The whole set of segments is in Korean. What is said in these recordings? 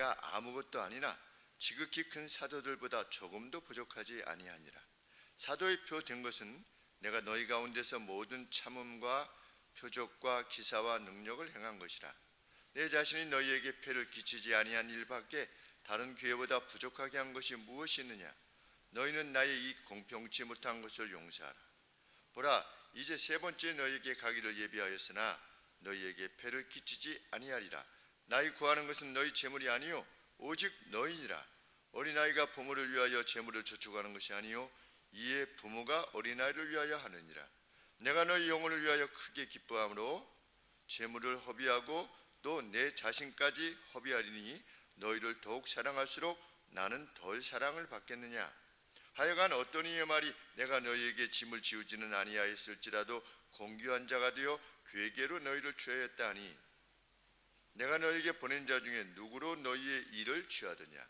내가 아무것도 아니나 지극히 큰 사도들보다 조금도 부족하지 아니하니라. 사도의 표 된 것은 내가 너희 가운데서 모든 참음과 표적과 기사와 능력을 행한 것이라. 내 자신이 너희에게 폐를 끼치지 아니한 일밖에 다른 교회보다 부족하게 한 것이 무엇이 있느냐? 너희는 나의 이 공평치 못한 것을 용서하라. 보라, 이제 세 번째 너희에게 가기를 예비하였으나 너희에게 폐를 끼치지 아니하리라. 나의 구하는 것은 너희 재물이 아니요 오직 너희니라. 어린아이가 부모를 위하여 재물을 저축하는 것이 아니요 이에 부모가 어린아이를 위하여 하느니라. 내가 너희 영혼을 위하여 크게 기뻐함으로 재물을 허비하고 또 내 자신까지 허비하리니 너희를 더욱 사랑할수록 나는 덜 사랑을 받겠느냐? 하여간 어떤 이의 말이 내가 너희에게 짐을 지우지는 아니하였을지라도 공교한 자가 되어 괴계로 너희를 취하였다 하니 내가 너희에게 보낸 자 중에 누구로 너희의 일을 취하더냐?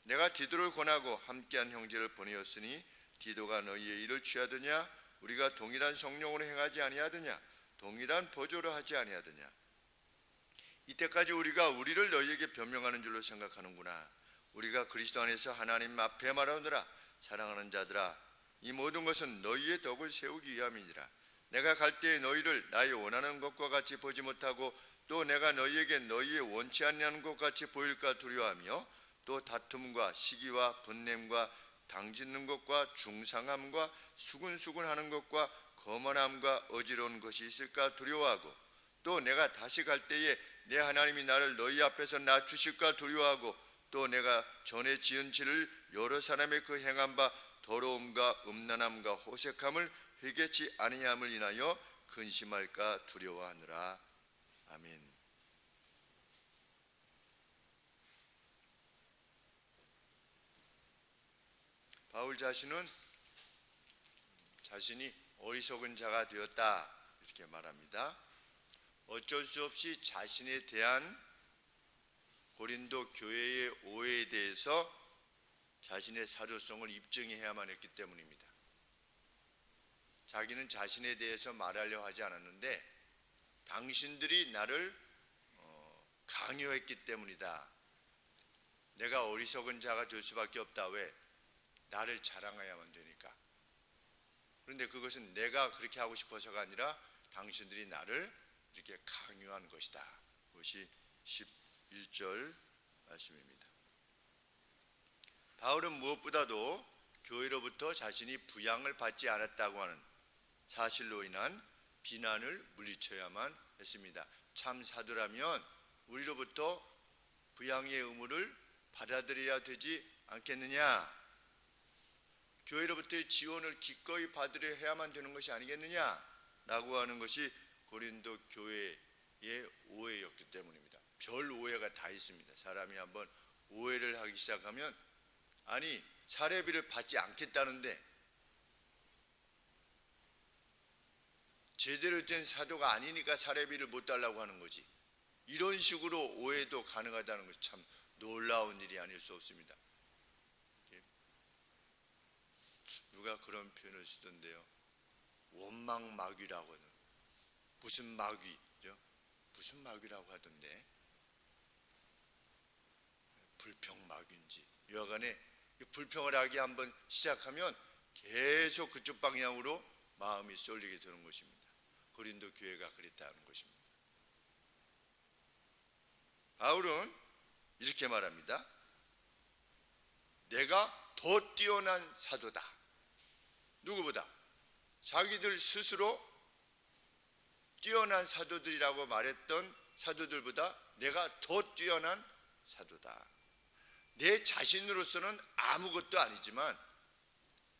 내가 디도를 권하고 함께한 형제를 보내었으니 디도가 너희의 일을 취하더냐? 우리가 동일한 성령으로 행하지 아니하더냐? 동일한 보조로 하지 아니하더냐? 이때까지 우리가 우리를 너희에게 변명하는 줄로 생각하는구나. 우리가 그리스도 안에서 하나님 앞에 말하노라. 사랑하는 자들아, 이 모든 것은 너희의 덕을 세우기 위함이니라. 내가 갈 때에 너희를 나의 원하는 것과 같이 보지 못하고 또 내가 너희에게 너희의 원치 않는 것 같이 보일까 두려워하며 또 다툼과 시기와 분냄과 당짓는 것과 중상함과 수근수근하는 것과 거만함과 어지러운 것이 있을까 두려워하고 또 내가 다시 갈 때에 내 하나님이 나를 너희 앞에서 낮추실까 두려워하고 또 내가 전에 지은 죄를 여러 사람의 그 행한 바 더러움과 음란함과 호색함을 회개치 아니함을 인하여 근심할까 두려워하느라. 아멘. 바울 자신은 자신이 어리석은 자가 되었다 이렇게 말합니다. 어쩔 수 없이 자신에 대한 고린도 교회의 오해에 대해서 자신의 사도성을 입증해야만 했기 때문입니다. 자기는 자신에 대해서 말하려 하지 않았는데 당신들이 나를 강요했기 때문이다. 내가 어리석은 자가 될 수밖에 없다. 왜? 나를 자랑해야만 되니까. 그런데 그것은 내가 그렇게 하고 싶어서가 아니라 당신들이 나를 이렇게 강요한 것이다. 그것이 11절 말씀입니다. 바울은 무엇보다도 교회로부터 자신이 부양을 받지 않았다고 하는 사실로 인한 비난을 물리쳐야만 했습니다. 참 사도라면 우리로부터 부양의 의무를 받아들여야 되지 않겠느냐? 교회로부터의 지원을 기꺼이 받으려 해야만 되는 것이 아니겠느냐? 라고 하는 것이 고린도 교회의 오해였기 때문입니다. 별 오해가 다 있습니다. 사람이 한번 오해를 하기 시작하면 아니 사례비를 받지 않겠다는데 제대로 된 사도가 아니니까 사례비를 못 달라고 하는 거지. 이런 식으로 오해도 가능하다는 것이 참 놀라운 일이 아닐 수 없습니다. 누가 그런 표현을 쓰던데요. 원망마귀라고 하는 무슨 마귀죠? 무슨 마귀라고 하던데 불평마귀인지 여하간에 불평을 하기 한번 시작하면 계속 그쪽 방향으로 마음이 쏠리게 되는 것입니다. 고린도 교회가 그랬다는 것입니다. 바울은 이렇게 말합니다. 내가 더 뛰어난 사도다. 누구보다? 자기들 스스로 뛰어난 사도들이라고 말했던 사도들보다 내가 더 뛰어난 사도다. 내 자신으로서는 아무것도 아니지만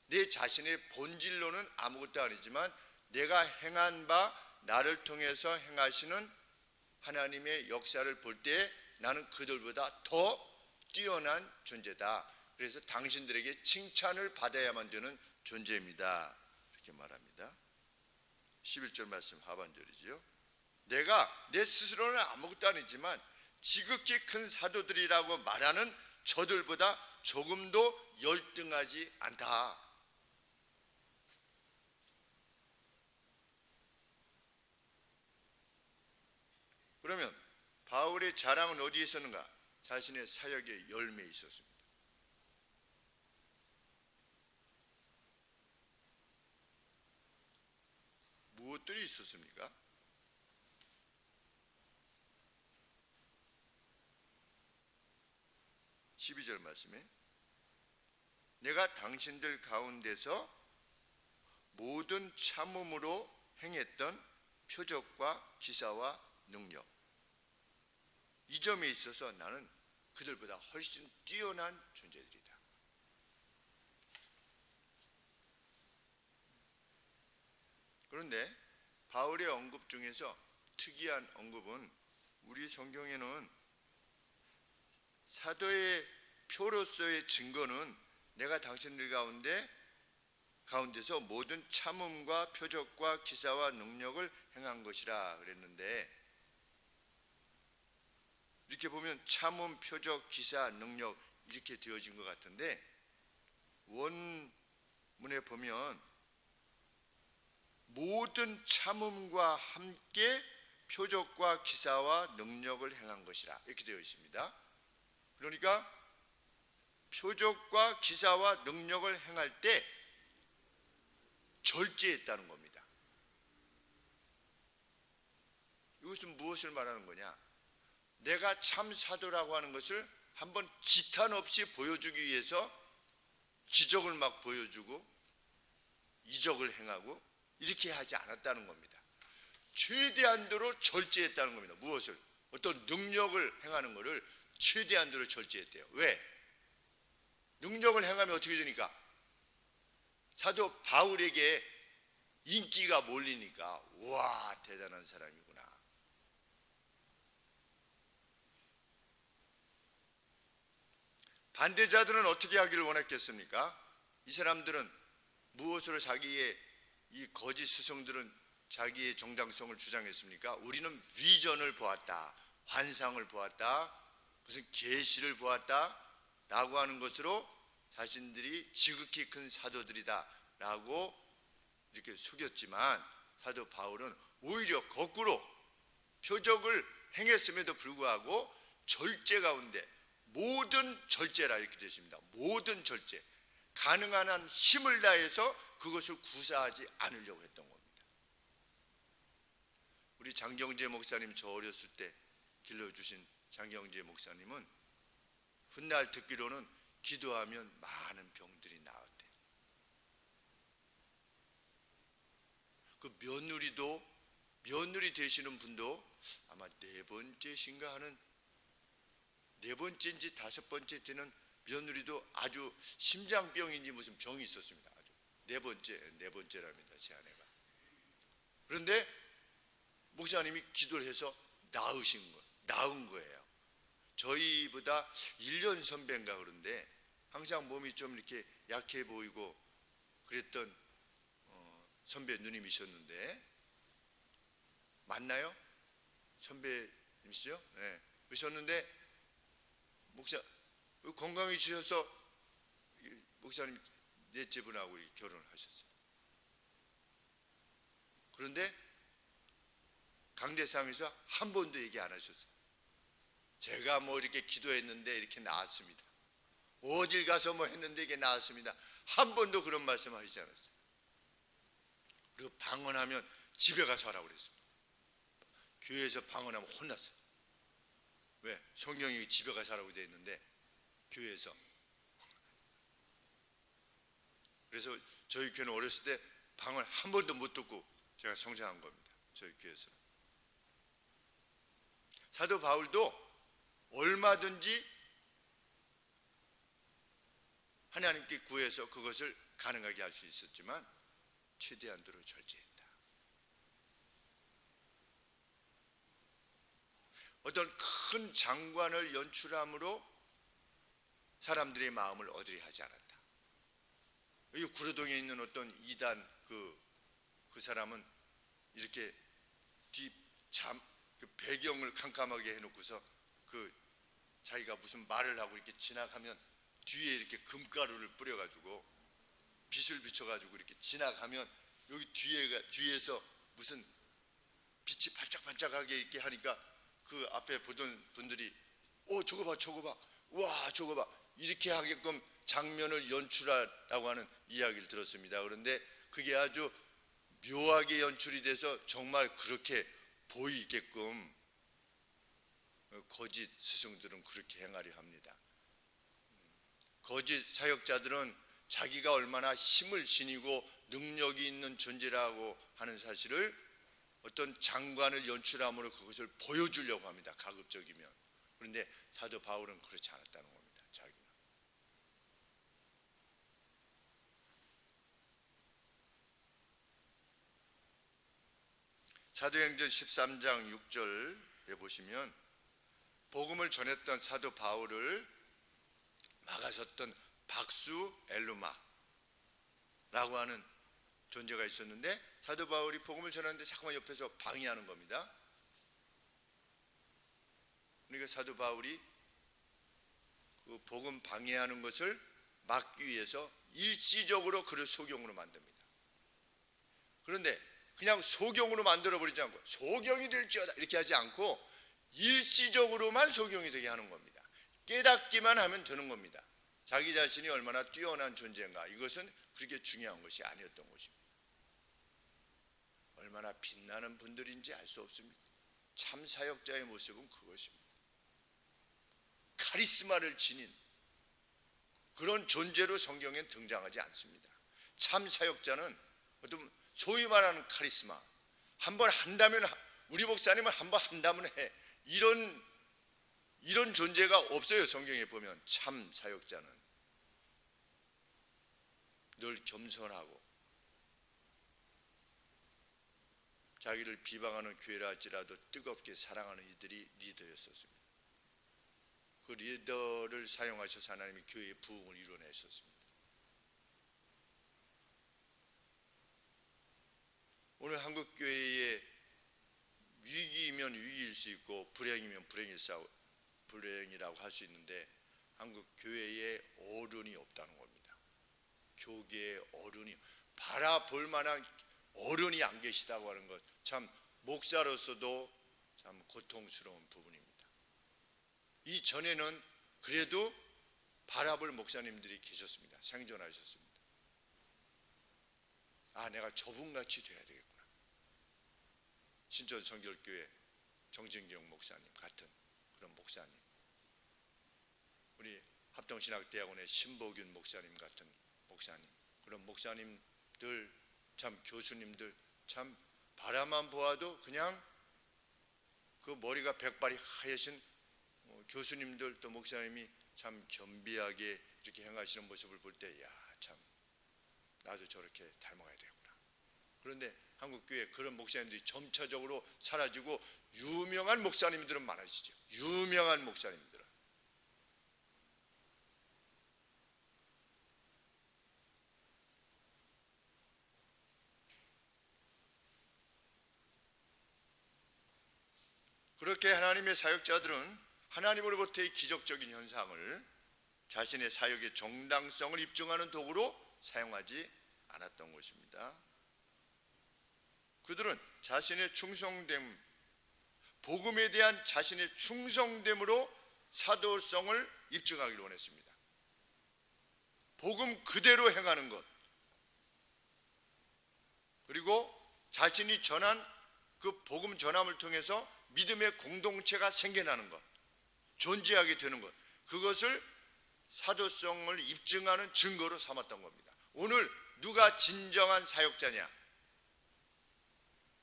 내 자신의 본질로는 아무것도 아니지만 내가 행한 바 나를 통해서 행하시는 하나님의 역사를 볼 때 나는 그들보다 더 뛰어난 존재다. 그래서 당신들에게 칭찬을 받아야만 되는 존재입니다. 이렇게 말합니다. 11절 말씀 하반절이지요. 내가 내 스스로는 아무것도 아니지만 지극히 큰 사도들이라고 말하는 저들보다 조금도 열등하지 않다. 그러면 바울의 자랑은 어디에 있었는가? 자신의 사역의 열매에 있었습니다. 무엇들이 있었습니까? 12절 말씀에 내가 당신들 가운데서 모든 참음으로 행했던 표적과 기사와 능력, 이 점에 있어서 나는 그들보다 훨씬 뛰어난 존재들이다. 그런데 바울의 언급 중에서 특이한 언급은 우리 성경에는 사도의 표로서의 증거는 내가 당신들 가운데서 모든 참음과 표적과 기사와 능력을 행한 것이라 그랬는데, 이렇게 보면 참음, 표적, 기사, 능력 이렇게 되어진 것 같은데, 원문에 보면 모든 참음과 함께 표적과 기사와 능력을 행한 것이라 이렇게 되어 있습니다. 그러니까 표적과 기사와 능력을 행할 때 절제했다는 겁니다. 이것은 무엇을 말하는 거냐? 내가 참 사도라고 하는 것을 한번 기탄 없이 보여주기 위해서 기적을 막 보여주고 이적을 행하고 이렇게 하지 않았다는 겁니다. 최대한도로 절제했다는 겁니다. 무엇을? 어떤 능력을 행하는 것을 최대한도로 절제했대요. 왜? 능력을 행하면 어떻게 되니까? 사도 바울에게 인기가 몰리니까 와, 대단한 사람이구나. 반대자들은 어떻게 하기를 원했겠습니까? 이 사람들은 무엇으로 자기의 이 거짓 스승들은 자기의 정당성을 주장했습니까? 우리는 비전을 보았다, 환상을 보았다, 무슨 계시를 보았다 라고 하는 것으로 자신들이 지극히 큰 사도들이다 라고 이렇게 속였지만, 사도 바울은 오히려 거꾸로 표적을 행했음에도 불구하고 절제 가운데, 모든 절제라 이렇게 되어 있습니다. 모든 절제, 가능한 한 힘을 다해서 그것을 구사하지 않으려고 했던 겁니다. 우리 장경재 목사님, 저 어렸을 때 길러주신 장경재 목사님은 훗날 듣기로는 기도하면 많은 병들이 나았대요. 그 며느리 되시는 분도 아마 네 번째신가 하는, 네 번째인지 다섯 번째 되는 며느리도 아주 심장병인지 무슨 병이 있었습니다. 아주 네 번째랍니다, 제 아내가. 그런데 목사님이 기도를 해서 나은 거예요. 저희보다 1년 선배인가 그런데 항상 몸이 좀 이렇게 약해 보이고 그랬던 선배 누님이셨는데, 맞나요? 선배님이시죠? 네. 그러셨는데 목사 건강해지셔서 목사님 넷째 분하고 결혼을 하셨어요. 그런데 강대상에서 한 번도 얘기 안 하셨어요. 제가 뭐 이렇게 기도했는데 이렇게 나았습니다. 어딜 가서 뭐 했는데 이게 나았습니다. 한 번도 그런 말씀 하시지 않았어요. 그리고 방언하면 집에 가서 하라고 그랬습니다. 교회에서 방언하면 혼났어요. 왜? 성경이 집에 가서 하라고 되어 있는데 교회에서. 그래서 저희 교회는 어렸을 때 방언 한 번도 못 듣고 제가 성장한 겁니다. 저희 교회에서. 사도 바울도 얼마든지 하나님께 구해서 그것을 가능하게 할 수 있었지만 최대한도로 절제했다. 어떤 큰 장관을 연출함으로 사람들의 마음을 얻으려 하지 않았다. 여기 구로동에 있는 어떤 이단 그 사람은 이렇게 그 배경을 캄캄하게 해놓고서 자기가 무슨 말을 하고 이렇게 지나가면 뒤에 이렇게 금가루를 뿌려가지고 빛을 비춰가지고 이렇게 지나가면 여기 뒤에서 무슨 빛이 반짝반짝하게 이렇게 하니까 그 앞에 보던 분들이 저거 봐, 저거 봐, 와, 저거 봐, 이렇게 하게끔 장면을 연출하라고 하는 이야기를 들었습니다. 그런데 그게 아주 묘하게 연출이 돼서 정말 그렇게 보이게끔 거짓 스승들은 그렇게 행하려 합니다. 거짓 사역자들은 자기가 얼마나 힘을 지니고 능력이 있는 존재라고 하는 사실을 어떤 장관을 연출함으로 그것을 보여주려고 합니다. 가급적이면. 그런데 사도 바울은 그렇지 않았다는 겁니다. 자기는. 사도행전 13장 6절에 보시면 복음을 전했던 사도 바울을 막아섰던 박수 엘루마라고 하는 존재가 있었는데, 사도 바울이 복음을 전하는데 자꾸만 옆에서 방해하는 겁니다. 그러니까 사도 바울이 그 복음 방해하는 것을 막기 위해서 일시적으로 그를 소경으로 만듭니다. 그런데 그냥 소경으로 만들어버리지 않고 소경이 될지어다 이렇게 하지 않고 일시적으로만 소경이 되게 하는 겁니다. 깨닫기만 하면 되는 겁니다. 자기 자신이 얼마나 뛰어난 존재인가, 이것은 그렇게 중요한 것이 아니었던 것입니다. 얼마나 빛나는 분들인지 알 수 없습니다. 참 사역자의 모습은 그것입니다. 카리스마를 지닌 그런 존재로 성경엔 등장하지 않습니다. 참 사역자는 어떤 소위 말하는 카리스마, 한번 한다면, 우리 목사님은 한번 한다면 해, 이런 존재가 없어요. 성경에 보면 참 사역자는 늘 겸손하고 자기를 비방하는 교회라 할지라도 뜨겁게 사랑하는 이들이 리더였었습니다. 그 리더를 사용하셔서 하나님이 교회의 부흥을 이루어냈었습니다. 오늘 한국 교회의 위기이면 위기일 수 있고 불행이면 불행이라고 할 수 있는데, 한국 교회에 어른이 없다는 겁니다. 교계의 어른이, 바라볼 만한 어른이 안 계시다고 하는 것, 참 목사로서도 참 고통스러운 부분입니다. 이전에는 그래도 바라볼 목사님들이 계셨습니다. 생존하셨습니다. 내가 저분같이 돼야 되겠구나. 신천 성결교회 정진경 목사님 같은 그런 목사님, 우리 합동신학대학원의 신보균 목사님 같은 목사님, 그런 목사님들, 참 교수님들, 참 바라만 보아도 그냥 그 머리가 백발이 하얘신 교수님들, 또 목사님이 참 겸비하게 이렇게 행하시는 모습을 볼 때, 참 나도 저렇게 닮아가야 되겠구나. 그런데 한국교회 그런 목사님들이 점차적으로 사라지고 유명한 목사님들은 많아지죠. 유명한 목사님들은. 그렇게 하나님의 사역자들은 하나님으로부터의 기적적인 현상을 자신의 사역의 정당성을 입증하는 도구로 사용하지 않았던 것입니다. 그들은 자신의 충성됨, 복음에 대한 자신의 충성됨으로 사도성을 입증하기를 원했습니다. 복음 그대로 행하는 것, 그리고 자신이 전한 그 복음 전함을 통해서 믿음의 공동체가 생겨나는 것, 존재하게 되는 것, 그것을 사도성을 입증하는 증거로 삼았던 겁니다. 오늘 누가 진정한 사역자냐?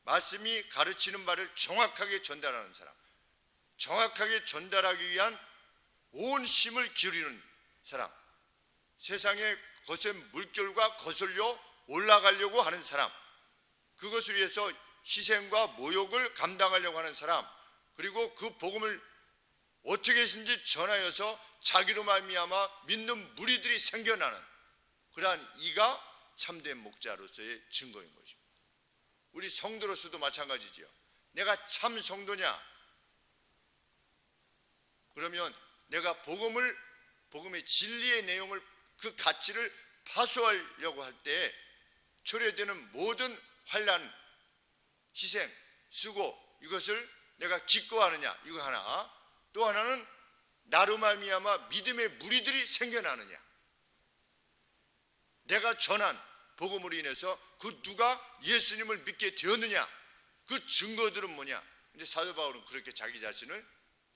말씀이 가르치는 바를 정확하게 전달하는 사람, 정확하게 전달하기 위한 온 힘을 기울이는 사람, 세상의 거센 물결과 거슬려 올라가려고 하는 사람, 그것을 위해서 희생과 모욕을 감당하려고 하는 사람, 그리고 그 복음을 어떻게든지 전하여서 자기로 말미암아 믿는 무리들이 생겨나는 그러한 이가 참된 목자로서의 증거인 것입니다. 우리 성도로서도 마찬가지지요. 내가 참 성도냐? 그러면 내가 복음의 진리의 내용을, 그 가치를 파수하려고 할 때 초래되는 모든 환난, 희생, 수고, 이것을 내가 기꺼하느냐? 이거 하나. 또 하나는 나로 말미암아 믿음의 무리들이 생겨나느냐? 내가 전한 복음으로 인해서 그 누가 예수님을 믿게 되었느냐? 그 증거들은 뭐냐? 근데 사도 바울은 그렇게 자기 자신을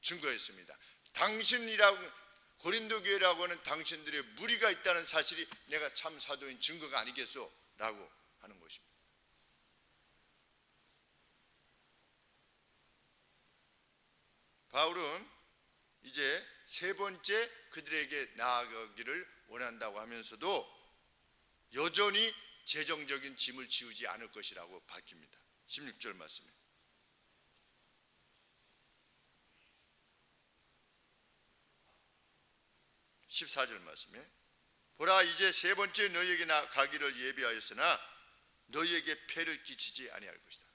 증거했습니다. 당신이라고, 고린도 교회라고 하는 당신들의 무리가 있다는 사실이 내가 참 사도인 증거가 아니겠소? 라고 하는 것입니다. 바울은 이제 세 번째 그들에게 나아가기를 원한다고 하면서도 여전히 재정적인 짐을 지우지 않을 것이라고 밝힙니다. 16절 말씀에 14절 말씀에 보라, 이제 세 번째 너희에게 가기를 예비하였으나 너희에게 폐를 끼치지 아니할 것이다.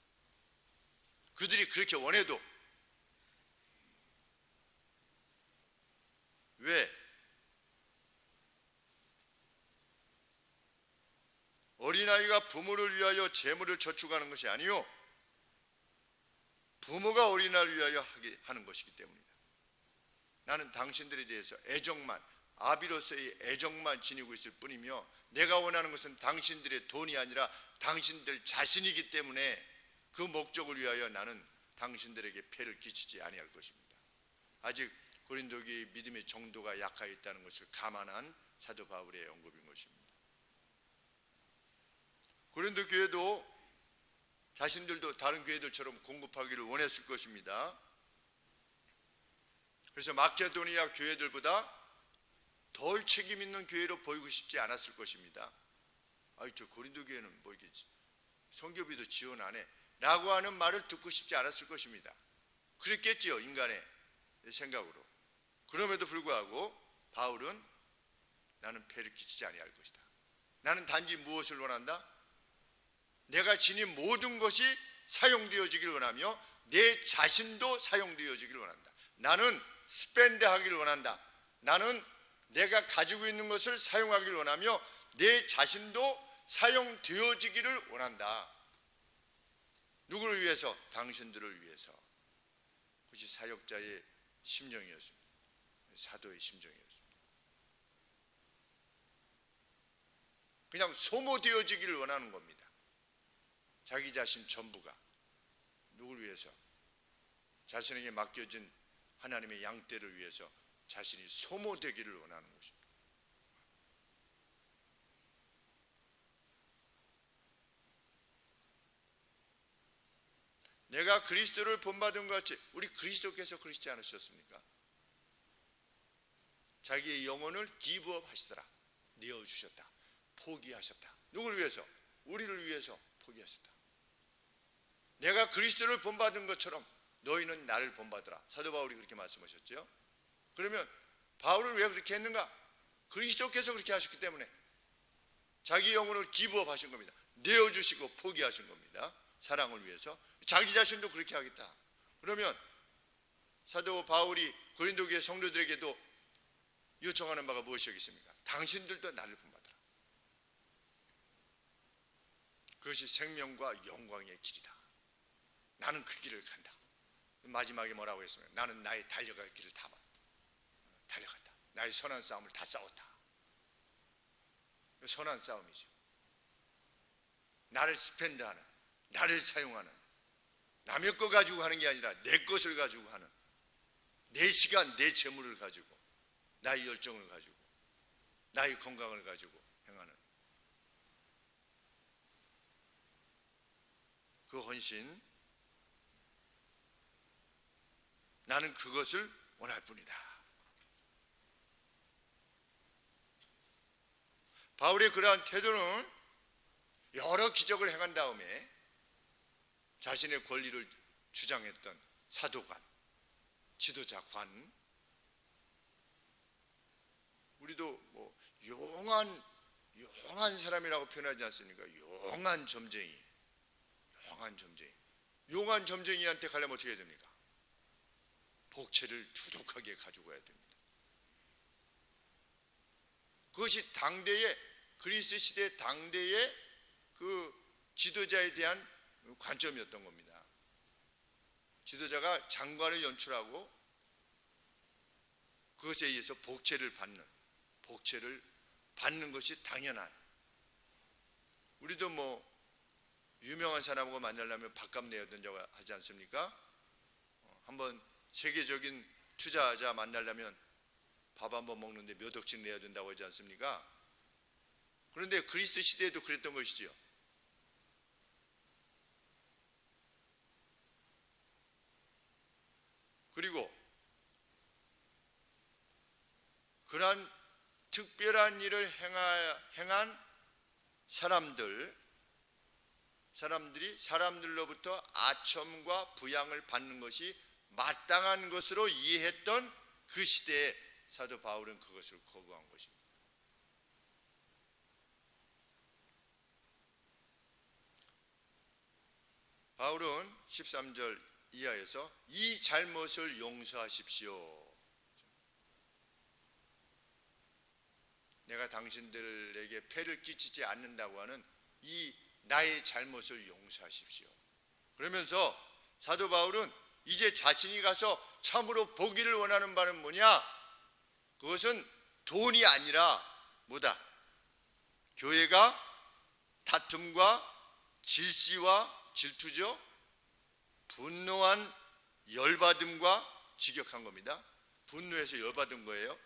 그들이 그렇게 원해도 왜? 어린아이가 부모를 위하여 재물을 저축하는 것이 아니요 부모가 어린아이를 위하여 하는 것이기 때문이다. 나는 당신들에 대해서 애정만, 아비로서의 애정만 지니고 있을 뿐이며 내가 원하는 것은 당신들의 돈이 아니라 당신들 자신이기 때문에 그 목적을 위하여 나는 당신들에게 폐를 끼치지 아니할 것입니다. 아직 고린도 교회의 믿음의 정도가 약하여 있다는 것을 감안한 사도 바울의 언급인 것입니다. 고린도 교회도 자신들도 다른 교회들처럼 공급하기를 원했을 것입니다. 그래서 마케도니아 교회들보다 덜 책임 있는 교회로 보이고 싶지 않았을 것입니다. 저 고린도 교회는 뭐 이게 선교비도 지원 안 해 라고 하는 말을 듣고 싶지 않았을 것입니다. 그랬겠지요, 인간의 생각으로. 그럼에도 불구하고 바울은 나는 폐를 끼치지 아니할 것이다. 나는 단지 무엇을 원한다? 내가 지닌 모든 것이 사용되어지기를 원하며 내 자신도 사용되어지기를 원한다. 나는 스펜드 하기를 원한다. 나는 내가 가지고 있는 것을 사용하기를 원하며 내 자신도 사용되어지기를 원한다. 누구를 위해서? 당신들을 위해서. 그것이 사역자의 심정이었습니다. 사도의 심정이었습니다. 그냥 소모되어지기를 원하는 겁니다. 자기 자신 전부가. 누구를 위해서? 자신에게 맡겨진 하나님의 양떼를 위해서 자신이 소모되기를 원하는 것입니다. 내가 그리스도를 본받은 것 같이 우리 그리스도께서 그러시지 않으셨습니까? 자기의 영혼을 기브업 하시더라. 내어주셨다. 포기하셨다. 누구를 위해서? 우리를 위해서 포기하셨다. 내가 그리스도를 본받은 것처럼 너희는 나를 본받으라. 사도 바울이 그렇게 말씀하셨죠. 그러면 바울은 왜 그렇게 했는가? 그리스도께서 그렇게 하셨기 때문에 자기 영혼을 기브업 하신 겁니다. 내어주시고 포기하신 겁니다. 사랑을 위해서. 자기 자신도 그렇게 하겠다. 그러면 사도 바울이 고린도 교회 성도들에게도 요청하는 바가 무엇이겠습니까? 당신들도 나를 본받으라. 그것이 생명과 영광의 길이다. 나는 그 길을 간다. 마지막에 뭐라고 했습니까? 나는 나의 달려갈 길을 다 달려갔다. 나의 선한 싸움을 다 싸웠다. 선한 싸움이죠. 나를 스펜드하는, 나를 사용하는, 남의 거 가지고 하는 게 아니라 내 것을 가지고 하는, 내 시간, 내 재물을 가지고, 나의 열정을 가지고, 나의 건강을 가지고 행하는 그 헌신, 나는 그것을 원할 뿐이다. 바울의 그러한 태도는 여러 기적을 행한 다음에 자신의 권리를 주장했던 사도관, 지도자관, 우리도 뭐 용한 사람이라고 표현하지 않습니까? 용한 점쟁이. 용한 점쟁이한테 가려면 어떻게 해야 됩니까? 복채를 두둑하게 가지고 와야 됩니다. 그것이 당대의 그리스 시대 당대의 그 지도자에 대한 관점이었던 겁니다. 지도자가 장관을 연출하고 그것에 의해서 복채를 받는 것이 당연한. 우리도 뭐 유명한 사람하고 만나려면 밥값 내야 된다고 하지 않습니까? 한번 세계적인 투자자 만나려면 밥 한번 먹는데 몇 억씩 내야 된다고 하지 않습니까? 그런데 그리스도 시대에도 그랬던 것이지요. 그리고 그러한 특별한 일을 행한 사람들이 사람들로부터 아첨과 부양을 받는 것이 마땅한 것으로 이해했던 그 시대에 사도 바울은 그것을 거부한 것입니다. 바울은 13절 이하에서 이 잘못을 용서하십시오. 내가 당신들에게 폐를 끼치지 않는다고 하는 이 나의 잘못을 용서하십시오. 그러면서 사도 바울은 이제 자신이 가서 참으로 보기를 원하는 바는 뭐냐? 그것은 돈이 아니라 뭐다? 교회가 다툼과 질시와 질투죠. 분노한 열받음과 직역한 겁니다. 분노해서 열받은 거예요.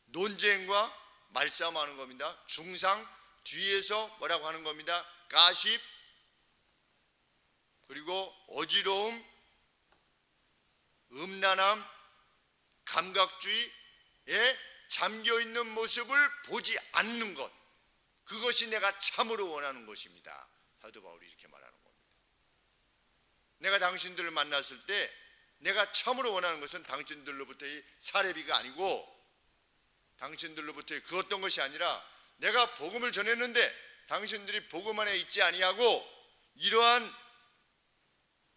논쟁과 말싸움하는 겁니다. 중상, 뒤에서 뭐라고 하는 겁니다. 가십, 그리고 어지러움, 음란함, 감각주의에 잠겨있는 모습을 보지 않는 것, 그것이 내가 참으로 원하는 것입니다. 사도 바울이 이렇게 말하는 겁니다. 내가 당신들을 만났을 때 내가 참으로 원하는 것은 당신들로부터의 사례비가 아니고 당신들로부터의 그 어떤 것이 아니라 내가 복음을 전했는데 당신들이 복음 안에 있지 아니하고 이러한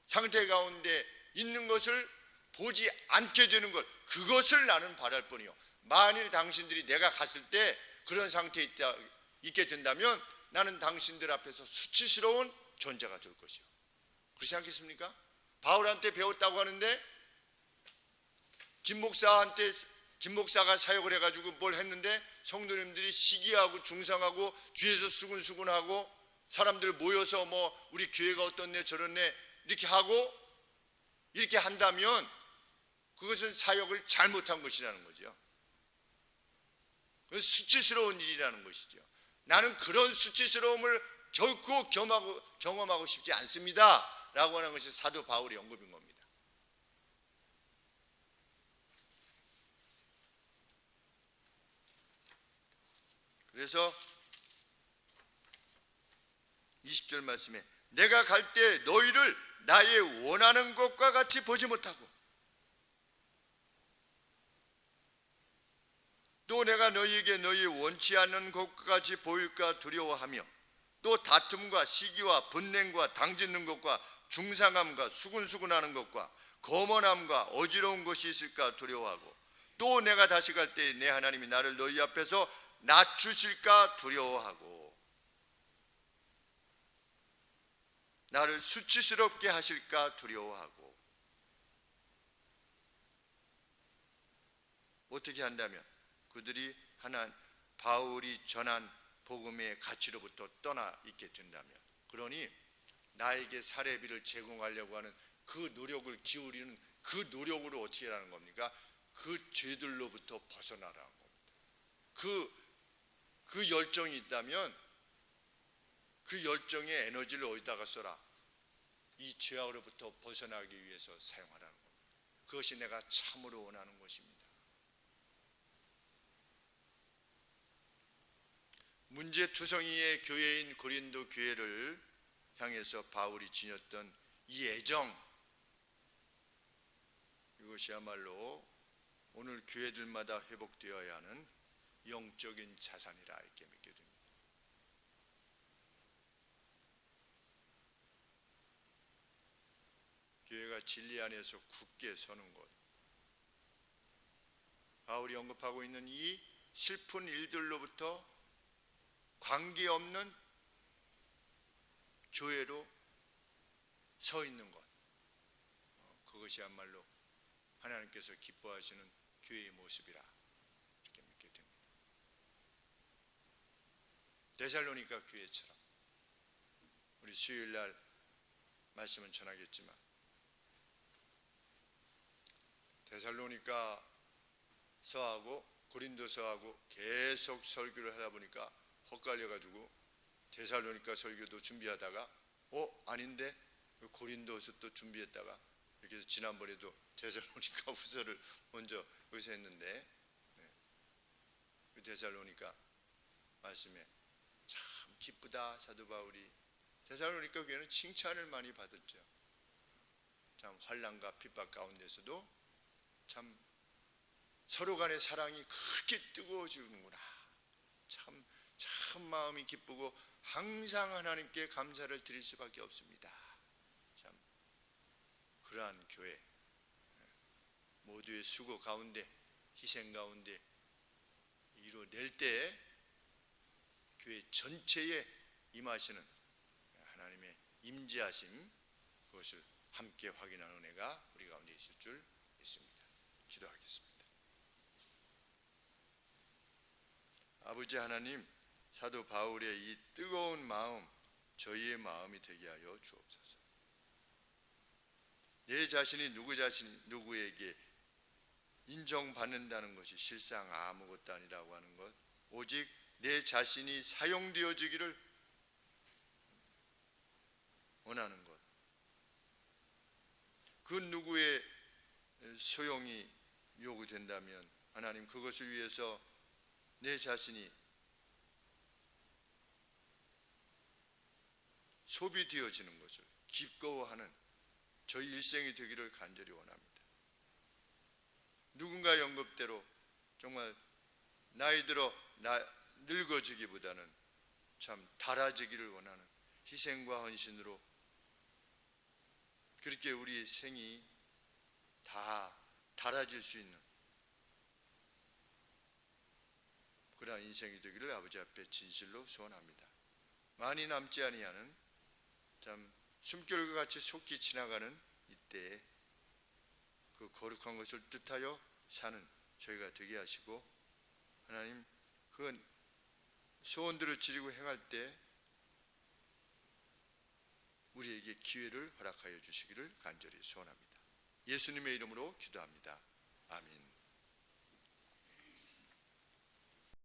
상태 가운데 있는 것을 보지 않게 되는 것, 그것을 나는 바랄 뿐이요. 만일 당신들이 내가 갔을 때 그런 상태에 있게 된다면 나는 당신들 앞에서 수치스러운 존재가 될 것이요. 그렇지 않겠습니까? 바울한테 배웠다고 하는데 김 목사가 사역을 해가지고 뭘 했는데 성도님들이 시기하고 중상하고 뒤에서 수군수군하고 사람들 모여서 뭐 우리 교회가 어떻네 저렇네 이렇게 하고 이렇게 한다면 그것은 사역을 잘못한 것이라는 거죠. 그건 수치스러운 일이라는 것이죠. 나는 그런 수치스러움을 결코 경험하고 싶지 않습니다 라고 하는 것이 사도 바울의 언급인 겁니다. 그래서 20절 말씀에 내가 갈 때 너희를 나의 원하는 것과 같이 보지 못하고 또 내가 너희에게 너희 원치 않는 것과 같이 보일까 두려워하며 또 다툼과 시기와 분냉과 당짓는 것과 중상함과 수군수군하는 것과 거만함과 어지러운 것이 있을까 두려워하고 또 내가 다시 갈 때 내 하나님이 나를 너희 앞에서 낮추실까 두려워하고 나를 수치스럽게 하실까 두려워하고 어떻게 한다면 그들이 바울이 전한 복음의 가치로부터 떠나 있게 된다면 그러니 나에게 사례비를 제공하려고 하는 그 노력을 기울이는 그 노력으로 어떻게 하는 겁니까? 그 죄들로부터 벗어나라는 겁니다. 그 열정이 있다면 그 열정의 에너지를 어디다가 써라? 이 죄악으로부터 벗어나기 위해서 사용하라는 겁니다. 그것이 내가 참으로 원하는 것입니다. 문제투성이의 교회인 고린도 교회를 향해서 바울이 지녔던 이 애정, 이것이야말로 오늘 교회들마다 회복되어야 하는 영적인 자산이라 이렇게 믿게 됩니다. 교회가 진리 안에서 굳게 서는 것, 바울이 언급하고 있는 이 슬픈 일들로부터 관계없는 교회로 서 있는 것, 그것이야말로 하나님께서 기뻐하시는 교회의 모습이라 데살로니가 교회처럼 우리 수요일날 말씀은 전하겠지만 데살로니가 서하고 고린도서하고 계속 설교를 하다 보니까 헛갈려가지고 데살로니가 설교도 준비하다가 아닌데 고린도서 또 준비했다가 이렇게 해서 지난번에도 데살로니가 후서를 먼저 여기서 했는데 그 데살로니가 말씀에 참 기쁘다. 사도 바울이 데살로니가 교회는 칭찬을 많이 받았죠. 참 환난과 핍박 가운데서도 참 서로 간의 사랑이 그렇게 뜨거워지는구나. 참 마음이 기쁘고 항상 하나님께 감사를 드릴 수밖에 없습니다. 참 그러한 교회, 모두의 수고 가운데 희생 가운데 이루어낼 때 교회 전체에 임하시는 하나님의 임재하심, 그것을 함께 확인하는 은혜가 우리 가운데 있을 줄 믿습니다. 기도하겠습니다. 아버지 하나님, 사도 바울의 이 뜨거운 마음 저희의 마음이 되게 하여 주옵소서. 내 자신이 누구에게 인정받는다는 것이 실상 아무것도 아니라고 하는 것, 오직 내 자신이 사용되어지기를 원하는 것, 그 누구의 소용이 요구된다면 하나님 그것을 위해서 내 자신이 소비되어지는 것을 기꺼워하는 저희 일생이 되기를 간절히 원합니다. 누군가 연급대로 정말 나이 들어 늙어지기보다는 참 달아지기를 원하는 희생과 헌신으로 그렇게 우리의 생이 다 달아질 수 있는 그러한 인생이 되기를 아버지 앞에 진실로 소원합니다. 많이 남지 아니하는 참 숨결과 같이 속히 지나가는 이때에 그 거룩한 것을 뜻하여 사는 저희가 되게 하시고, 하나님 그 소원들을 지르고 행할 때 우리에게 기회를 허락하여 주시기를 간절히 소원합니다. 예수님의 이름으로 기도합니다. 아멘.